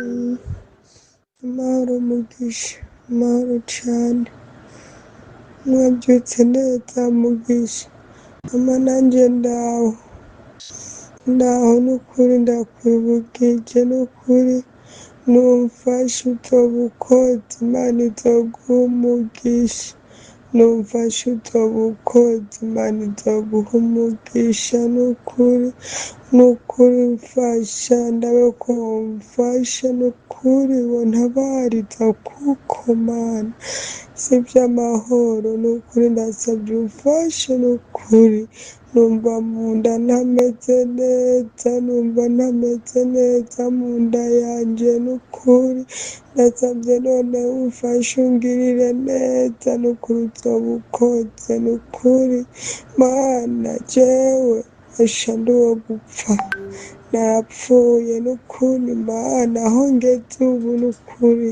Mm, amahoro mugisha, amahoro cane, mwavyutse neza mugisha, ama nanje ndaho nukuri ndakwibukije nukuri numfashe uzoba ukoze Imana izoguha umugisha, numfashe uzoba ukoze Imana izoguha umugisha nukuri mfasha ndabe ko womfasha nukuri wontabariza kuko Mana sivy'amahoro nukuri ndasavye umfashe nukuri numva munda ntameze neza munda yanje nukuri ndasavye none umfashe ungirire neza nukuri uzoba ukoze nukuri Mana jewe asha nduwo gupfa napfuye nukuri Mana aho ngeze ubu nukuri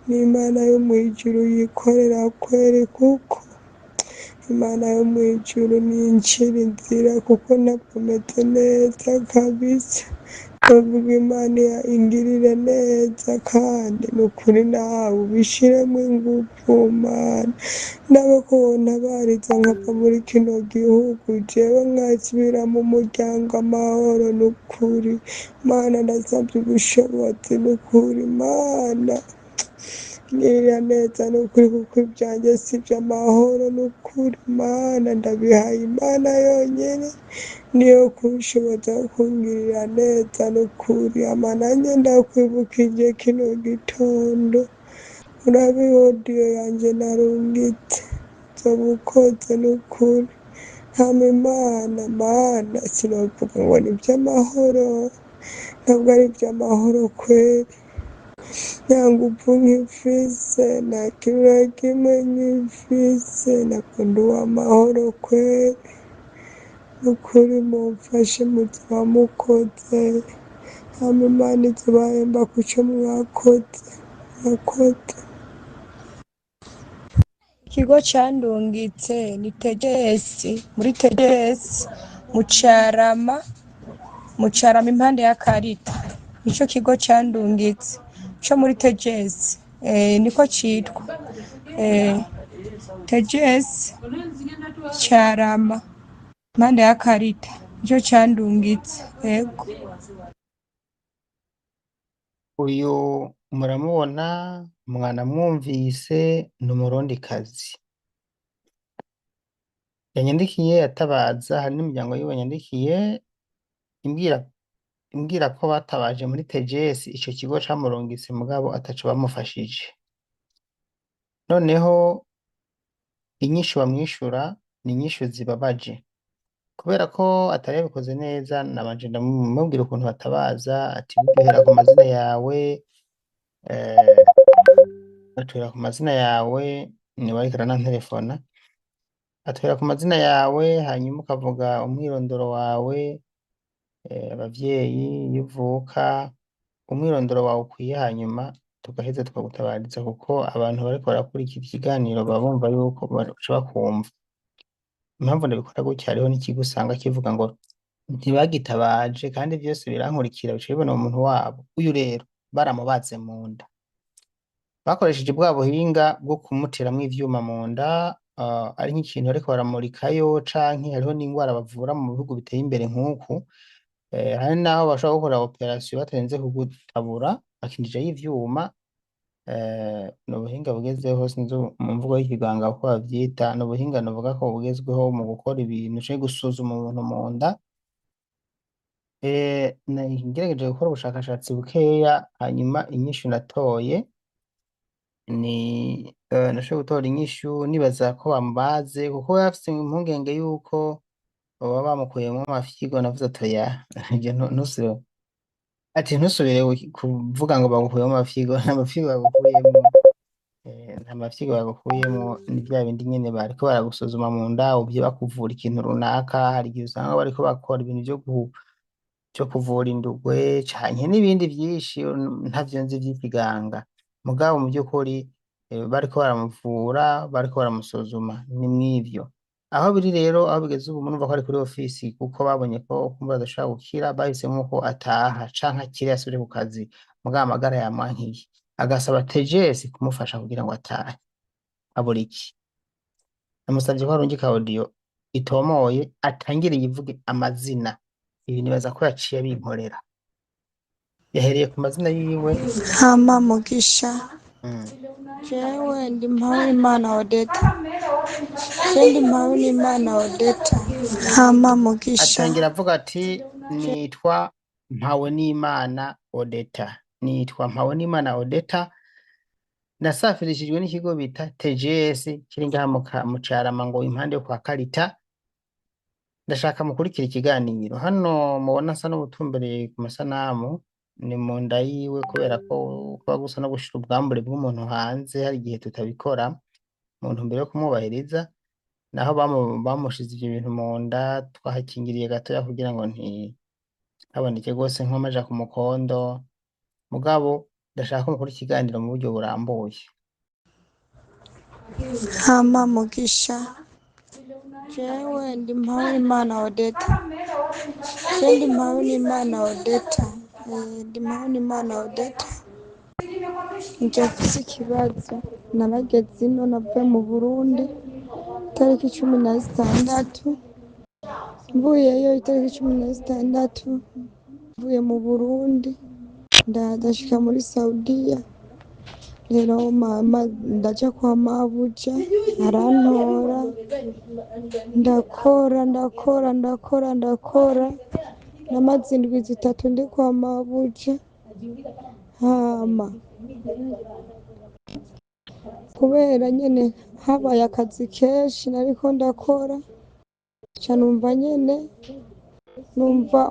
n'Imana yo mwijuru yikorera kweri kuko Imana yo mwijuru nincira inzira kuko ntabwo neza kabisa ndavuga Imana ingirire neza kandi nukuri nawe ubishiremo inguvu Mana ndabe ko wontabariza nkava muri kino gihugu jewe nkasubira mu muryango amahoro nukuri Mana ndasavye ubushobozi nukuri Mana ngirira neza nukuri kuko ivyanje sivy'amahoro nukuri Mana ndabihaye Imana yonyene niyo kunshoboza kungirira neza nukuri ama nanje ndakwibukije kino gitondo urabe odiyo yanje narungitse uzoba ukoze nukuri hama Mana sinovuga ngo ni ivy'amahoro ntabwo ari ivy'amahoro kweri nta nguvu nkifise nta kintu na kimwe nkifise ntabwo ndi uw'amahoro kweri nukuri mumfashe muzoba mukoze hama Imana izobahemba kuco mwakoze. Ikigo candungitse ni tegesi muri tegesi mucarama impande ya karita nico kigo candungitse co muri tegesi niko citwa tegesi carama impande ya karita nico candungitse yego. Uyu muramubona mwanamwumvise ni umurundikazi yanyandikiye atabaza, hari n'imiryango yiwe yandikiye imbwira ko batabaje muri tegesi ico kigo camurungitse mugabo ataco bamufashije, noneho inyishu bamwishura ni inyishu zibabaje kubera ko atari yabikoze neza. Nabanje ndamubwira ukuntu batabaza ati duhera ku mazina yawe atubwira ku mazina yawe niwe ariko arananterefona, atubwira ku mazina yawe hanyuma ukavuga umwirondoro wawe, abavyeyi, iyo uvuka, umwirondoro wawe ukwiye, hanyuma tugaheza tukagutabariza kuko abantu bariko barakurikira ikiganiro baba bumva yuko baca bakumva. Impamvu ndabikora gutya, hariho n'ikigo usanga kivuga ngo ntibagitabaje kandi vyose birankurikira bica bibona mu muntu wabo. Uyu rero baramubaze mu nda, bakoresheje bwa buhinga bwo kumuteramwo ivyuma mu nda, ari nk'ikintu bariko baramurikayo canke hariho n'ingwara bavura mu bihugu biteye imbere nk'uku, hari naho bashobora gukora operasiyo batarinze kugutabura bakinjizayo ivyuma. Ni ubuhinga bugezweho, sinzi mu mvugo y'ikiganga uko bavyita, ni ubuhinga novuga ko bugezweho mu gukora ibintu canke gusuzuma umuntu mu nda. Ngerageje gukora ubushakashatsi bukeya, hanyuma inyishu natoye ni nashoboye gutora inyishu nibaza ko bamubaze kuko yari afise impungenge yuko boba bamukuyemwo amafyigo. Navuze ati oya ntusubire kuvuga ngo bagukuyemwo amafyigo, nta mafyigo bagukuyemwo, nta mafyigo bagukuyemwo, ni vya bindi nyene bariko baragusuzuma mu nda uvye bakuvura ikintu runaka. Hari igihe usanga bariko bakora ibintu vyo kuvura indugwe canke n'ibindi vyinshi ntavyo nzi vy'ikiganga, mugabo mu vy'ukuri bariko baramuvura, bariko baramusuzuma, ni mw'ivyo. Aho biri rero, aho bigeze ubu murumva ko ari kuri ofisi kuko babonye ko kumbe adashobora gukira, bahisemwo ko ataha canke akire asubire ku kazi. mugabo amagara yamwankiye agasaba TGS kumufasha kugira ngo atahe abura iki namusavye ko arungika audio itomoye atangire yivuge amazina ibi nibaza ko yaciye abinkorera yahereye ku mazina yiwe hama mugisha mm. jewe ndi Mpawimana Odeta ndi Mpawimana Odeta hama mugisha atangira avuga ati nitwa Mpawenimana Odeta nasafirishijwe n'ikigo bita TGS kiri ngaha mu Carama ngo impande yo kwa Karita ndashaka mukurikira ikiganiro hano mubona asa n'ubutumbereye ku masanamu ni mu nda yiwe kubera ko kuba gusa no gushira ubwambure bw'umuntu hanze hari igihe tutabikora mu ntumbero yo kumwubahiriza naho bamushize ivyo bintu mu nda twahakingiriye gatoya kugira ngo ntihaboneke rwose nk'amaja ku mukondo mugabo ndashaka ko mukora ikiganiro mu buryo burambuye hama mugisha jewe ndi Mpawimana Odeta ndi Mpawimana Odeta ndi Mpawimana Odeta nje mfise ikibazo narageze ino navuye mu Burundi tariki 16 mvuyeyo itariki 16 mvuye mu Burundi ndashika muri Saudiya rero mama ndaja kwa mabuja arantora ndakora namaze indwi zitatu ndi kwa mabuja hama kubera nyene habaye akazi kenshi nariko ndakora ca numva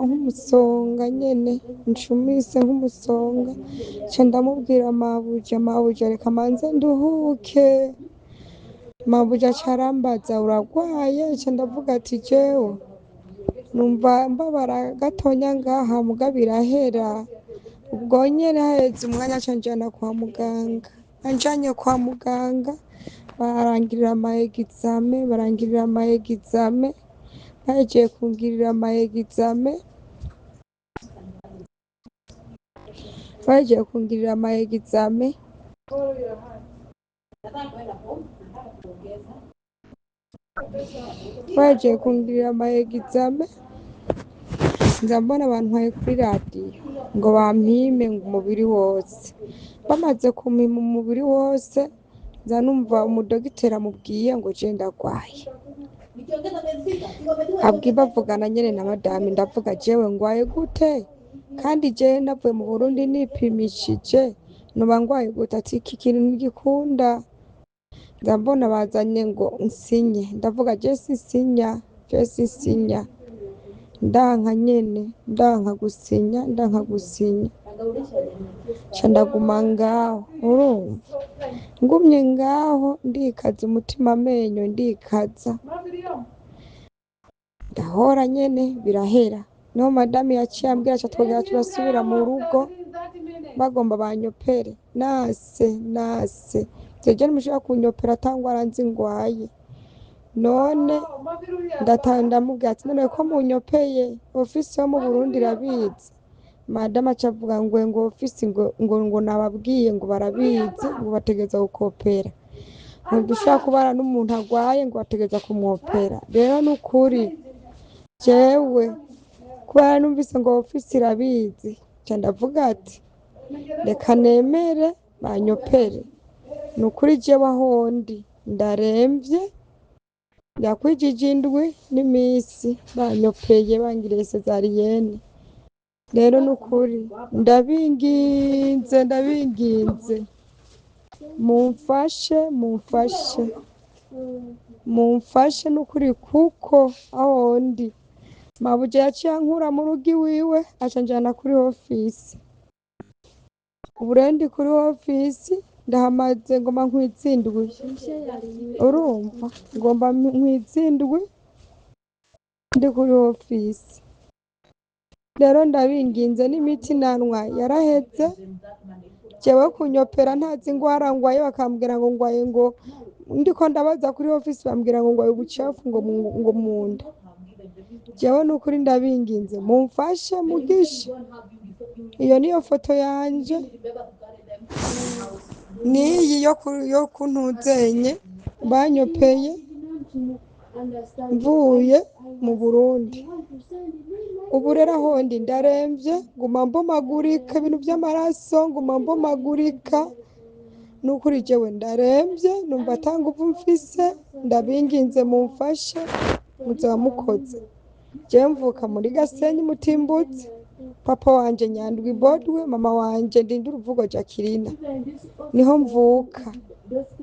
nk'umusonga nyene ncumise nk'umusonga ca ndamubwira mabuja reka manze nduhuke mabuja carambaza uragwaye ca ndavuga ati jewe numva mbabara gatonya ngaha muga birahera ubwo nyene haheze umwanya ca njana kwa muganga anjanye kwa muganga barangirira ama exame bagiye kungirira ama exame bagiye kungirira ama exame nza mbona abantu baye kuri radiyo ngo bampime ngo umubiri wose bamaze kumpima umubiri wose nza numva umudogiteri amubwiye ngo je ndagwaye bavugana nyene na madame ndavuga jewe ngwaye gute kandi jewe navuye mu Burundi nipimishije noba ngwaye gute ati iki kintu ntigikunda nza mbona bazanye ngo nsinye ndavuga je sinsinya ndanka gusinya ca ndaguma ngaho urumva ngumye ngaho ndikaza umutima amenyo ndikaza ndahora nyene birahera niho madame yaciye ambwira ca twongera turasubira mu rugo bagomba banyopere nase jeje nimushaka kunyopera atangwara nzi ngwaye none ndamubwira ati none ko munyopeye ofisi yo mu Burundi irabizi madame acavuga ngo ofisi ngo nababwiye ngo barabizi ngo bategeza gukopera ntidushaka kubana n'umuntu agwaye ngo bategeza kumwopera rero nukuri jewe kubera numvise ngo ofisi irabizi ca ndavuga ati reka nemere banyopere nukuri jewe ahondi ndaremvye yakwijije indwi n'imisi banyopeye bangiriye sezariyene rero nukuri ndabinginze mumfashe nukuri kuko ahondi mabuja yaciye ankura mu rugo iwiwe aca njana kuri ofisi ubu rero ndi kuri ofisi ndahamaze ngomba nkwizindwi urumva ngomba nkwizindwi ndi kuri ofisi rero ndabinginze n'imiti nanwa yaraheze jewe kunyopera ntazi ingwara ngwaye bakambwira ngo ngwaye ngo ndiko ndabaza kuri ofisi bambwira ngo ngwaye ubucafu ngo munda jewe nukuri ndabinginze mumfashe mugisha iyo niyo foto yanje n'iyi yo kuntuzenye banyopeye mvuye mu Burundi. Ubu rero aho ndi ndaremvye, nguma mbomagurika ibintu vy'amaraso, nguma mbomagurika. Nukuri jewe ndaremvye, numva ata nguvu mfise, ndabinginze mumfashe, muzoba mukoze. Jewe mvuka muri Gasenyi Mutimbuzi, papa wanje Nyandwi Bodwe, mama wanje Ndinduruvugo Jacqueline, niho mvuka.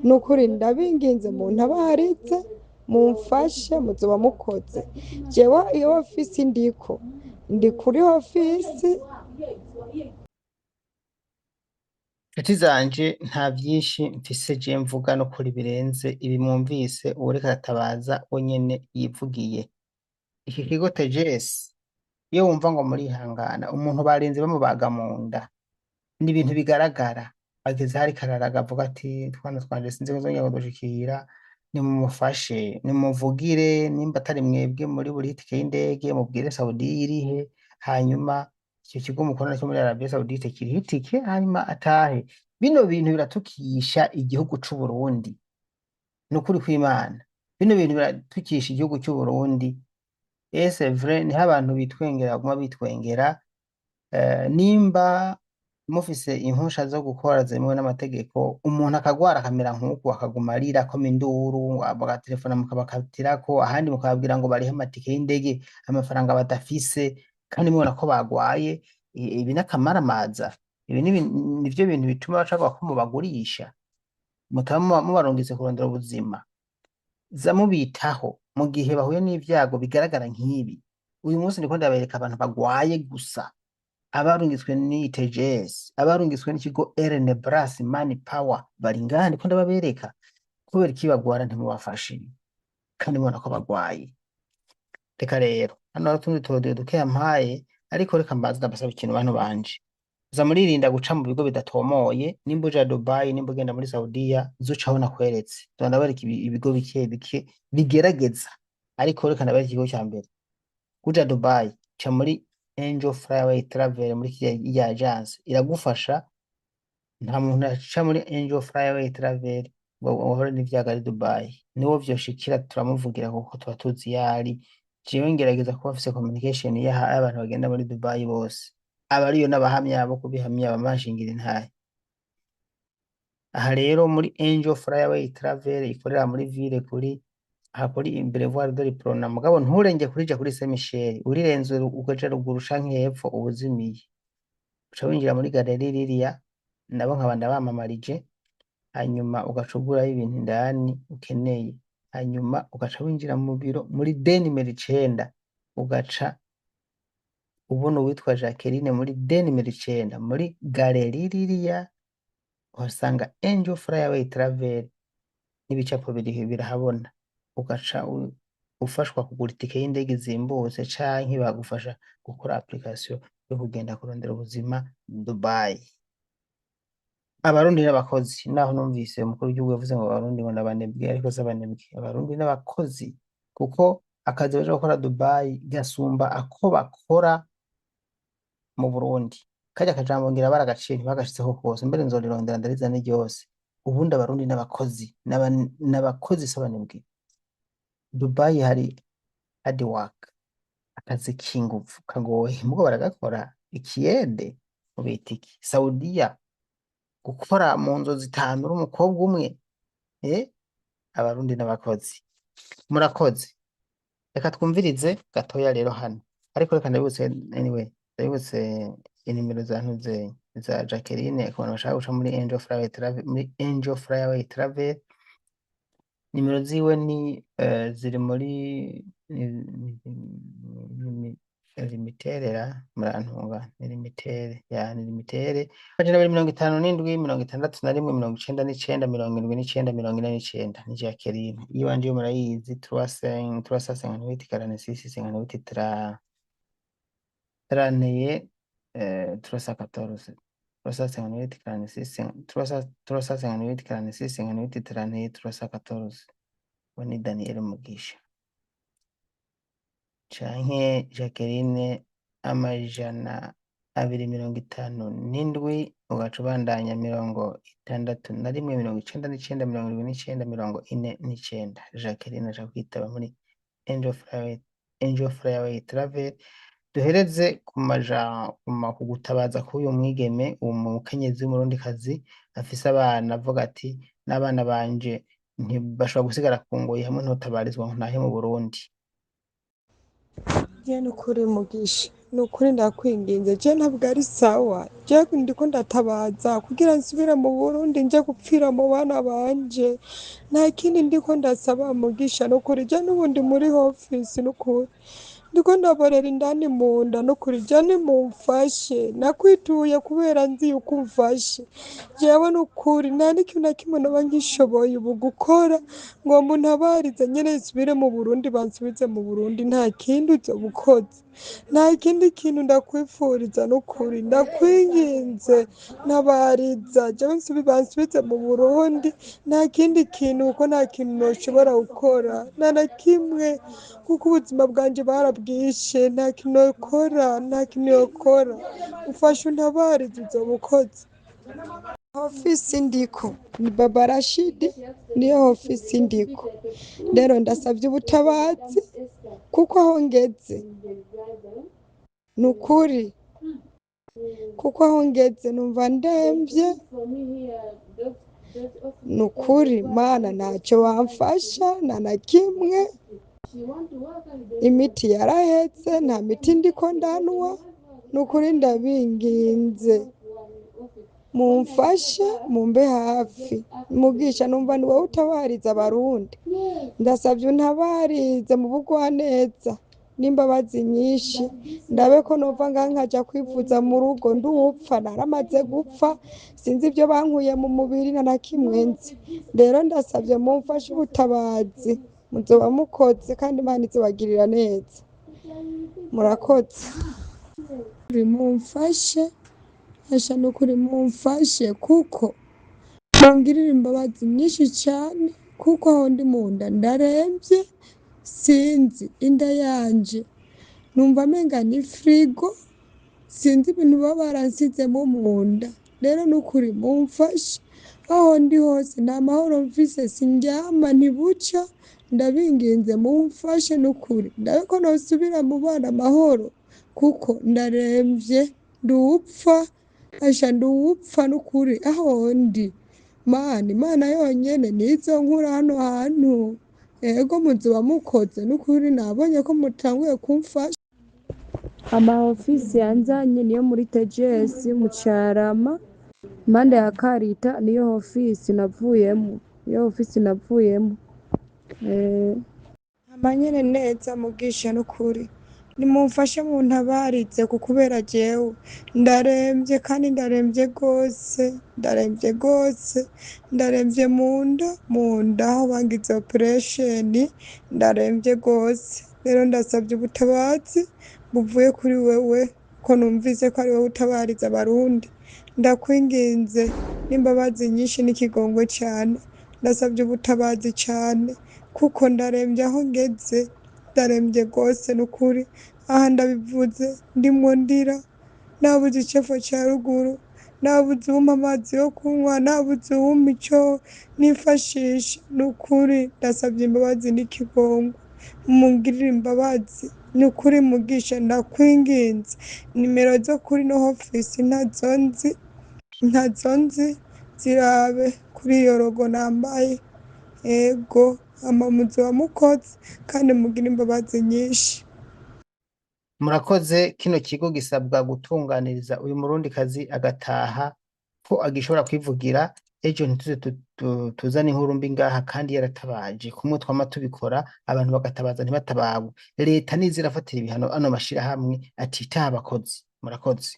Nukuri ndabinginze muntabarize, mumfashe, muzoba mukoze. Jewe iyo ofisi ndiko, ndi kuri ofisi. Inshuti zanje nta vyinshi mfise je mvuga no kuri birenze ibi mwumvise uwuriko aratabaza we nyene yivugiye. Iki kigo TGS iyo wumva ngo murihangana umuntu barinze bamubaga mu nda ni ibintu bigaragara, ageze hari kararaga avuga ati twana twanje sinzi kuzongera kudushikira, nimumufashe nimuvugire, nimba atari mwebwe muri buri tike y'indege mubwire Saudi irihe, hanyuma icyo kigo mukorana cyo muri Arabia Saudite kiriho itike hanyuma atahe. Bino bintu biratukisha igihugu c'u Burundi, nukuri kw'Imana bino bintu biratukisha igihugu c'u Burundi. C'est vrai niho abantu bitwengera baguma bitwengera. Nimba mufise impusha zo gukora zemewe n'amategeko, umuntu akagwara akamera nk'uku akaguma arira akoma induru, bagatelefona mukabakatirako, ahandi mukababwira ngo barihe amatike y'indege amafaranga badafise kandi mubona ko bagwaye. Ibi n'akamaramaza, ibi nivyo bintu bituma bashaka ko mubagurisha, mutaba mubarungitse kurondera ubuzima. Za mubitaho mu gihe bahuye n'ivyago bigaragara nk'ibi. Uyu munsi ndiko ndabereka abantu bagwaye gusa, abarungitswe ni TGS, abarungitswe n'ikigo Erne Bras Money Power bari ngaha ndiko ndababereka. Kubera iki bagwara ntimubafashe kandi mubona ko bagwaye? Reka rero hano hari utundi turodero duke yampaye, ariko reka mbanze ndabasaba ikintu bantu banje. Za muririnda guca mu bigo bidatomoye, nimba uja Dubai nimba ugenda muri Saudiya zucaho nakweretse. Ndabareka ibigo bike bike bigerageza, ariko reka ndabareka ikigo cya mbere. Uja Dubai ca muri Angel Flyaway Travel, muri ya agence iragufasha. Nta muntu aca muri Angel Flyaway Travel ngo uhore n'ivyago ari Dubai, niwo vyoshikira turamuvugira kuko tuba tuzi yari. Jewe ngerageza kuba afise communication y'abantu bagenda muri Dubai bose, abariyo n'abahamya bo kubihamya bamashingira intahe. Aha rero muri Angel Flyaway Travel ikorera muri ville kuri Boulevard de l'Iprona, mugabo nturenge kurija kuri Saint Michel, urirenze ugaca ruguru canke hepfo ubuzimiye. Uca winjira muri galeri ririya, nabo nkaba ndabamamarije, hanyuma ugaca ugurayo ibintu indani ukeneye, hanyuma ugaca winjira mu biro muri D nimero 9, ugaca ubona uwitwa Jacqueline muri D nimero 9 muri galeri ririya uhasanga Angel Flyaway Travel n'ibicapo birahabona. Ugaca ufashwa kugura itike y'indege zimbutse canke bagufasha gukora application yo kugenda kurondera ubuzima Dubai. Abarundi n'abakozi, naho numvise umukuru w'igihugu yavuze ngo abarundi ngo nabanebwe, ariko s'abanebwe, abarundi n'abakozi, kuko akazi baje gukora Dubai gasumba ako bakora mu Burundi. Karya kajambo ngira baragaciye ntibagashitseho kose, mbere nzorirondera ndarizane ryose. Ubundi abarundi n'abakozi n'abakozi s'abanebwe. Dubai hari hard work, akazi k'inguvu kagoye, mugo baragakora. Ikiyede mubita iki? Saudiya gukora mu nzozi 5 uri umukobwa umwe. Abarundi n'abakozi murakoze. Reka twumvirize gatoya rero hano, ariko reka ndabibutse anyway, ndabibutse inimero za ntuze za Jacqueline ku bantu bashaka guca muri Angel Flyaway Travel. Nimero ziwe ni ziri muri limiterera murantunga, ni limitere ya ni limitere majana 257 61 99 79 49. Ni Jacqueline iyo wanje yo murayizi 358 46 58 tranteye 314 358 46 358 46 58 tranteye 314. Ni Daniel Mugisha canke Jacqueline amajana 257 ugaca ubandanya 61 99 79 49. Jacqueline aja kwitaba muri Angel Flyway Travel. Duhereze ku gutabaza k'uyu mwigeme, uwo mukenyezi w'umurundikazi afise abana, avuga ati n'abana banje ntibashobora gusigara ku ngoyi hamwe ntotabarizwa ngo ntahe mu Burundi. Je nukuri Mugisha, nukuri ndakwinginze, je ntabwo ari sawa, je ndiko ndatabaza kugira nsubire mu Burundi nje gupfira mu bana banje, nta kindi ndiko ndasaba Mugisha, nukuri je n'ubundi muri ofisi, nukuri ndiko ndaborera indani mu nda, nukuri je nimumfashe, nakwituye kubera nzi yuko umfashe, jewe nukuri nta n'ikintu na kimwe noba ngishoboye ubu gukora ngo muntabarize nyene nsubire mu Burundi, bansubize mu Burundi, nta kindi uzoba ukoze, nta kindi kintu ndakwifuriza, nukuri ndakwinginze ntabariza jewe bansubize mu Burundi, nta kindi kintu kuko nta kintu noshobora gukora, nta na kimwe, kuko ubuzima bwanje barabwishe, nta kintu yokora, ufashe untabarize uzoba ukoze. Ofisi ndiko ni Baba Rashidi, niyo ofisi ndiko, rero ndasavye ubutabazi kuko aho ngeze nukuri, kuko aho ngeze numva ndemvye, nukuri Mana ntaco wamfasha nta na kimwe, imiti yaraheze nta miti ndiko ndanwa, nukuri ndabinginze mumfashe mumbe hafi. Mugisha numva ni wowe utabariza abarundi, ndasavye untabarize mu bugwaneza n'imbabazi nyinshi, ndabe ko nova ngaha nkaja kwivuza mu rugo nduwupfa, naramaze gupfa, sinzi ivyo bankuye mu mubiri na kimwe nzi, rero ndasavye mumfashe ubutabazi, muzoba mukoze kandi Imana izobagirira neza, murakoze. Mumfashe asha nukuri mumfashe, kuko mungirira imbabazi nyinshi cane, kuko aho ndi mu nda ndaremvye, sinzi inda yanje numva amenga ni frigo, sinzi ibintu baba baransizemo mu nda, rero nukuri mumfashe, aho ndi hose nta mahoro mfise, sindyama ntibuca, ndabinginze mumfashe nukuri ndabe ko nosubira mu bana amahoro, kuko ndaremvye nduwupfa, asha nduwupfa nukuri aho ndi. Imana yonyene nizo nkura hano hantu, ego muzoba mukoze nukuri, nabonye ko mutanguye kumfasha. Ama ofisi yanzanye niyo muri TGS mu Carama impande ya Karita, niyo ofisi navuyemo, amanyene neza Mugisha nukuri nimumfashe muntabarize, kubera jewe ndaremvye kandi ndaremvye gose, ndaremvye mu nda aho bangize operation, ndaremvye gose, rero ndasavye ubutabazi buvuye kuri wewe, ko numvise ko ari wowe utabariza abarundi, ndakwinginze n'imbabazi nyinshi n'ikigongwe cane, ndasavye ubutabazi cane kuko ndaremvye aho ngeze, ndaremvye gose nukuri, aha ndabivuze ndimwo ndira, nabuze icefo ca ruguru, nabuze uwumpa amazi yo kunywa, nabuze uwumpa ico nifashisha, nukuri ndasavye imbabazi n'ikigongwe, mungirire imbabazi nukuri Mugisha, ndakwinginze. Nimero zo kuri no ofisi ntazo nzi, zirabe kuri iyo rogo nambaye, ego ama muzoba mukoze kandi mugira imbabazi nyinshi. Murakoze. Kino kigo gisabwa gutunganiriza uyu murundikazi agataha ko agishobora kwivugira, ejo ntituze tuzane inkuru mbi ngaha kandi yaratabaje, kumwe twama tubikora abantu bagatabaza ntibatabagwe, leta niza irafatira ibihano ano mashirahamwe atitaha abakozi. Murakoze.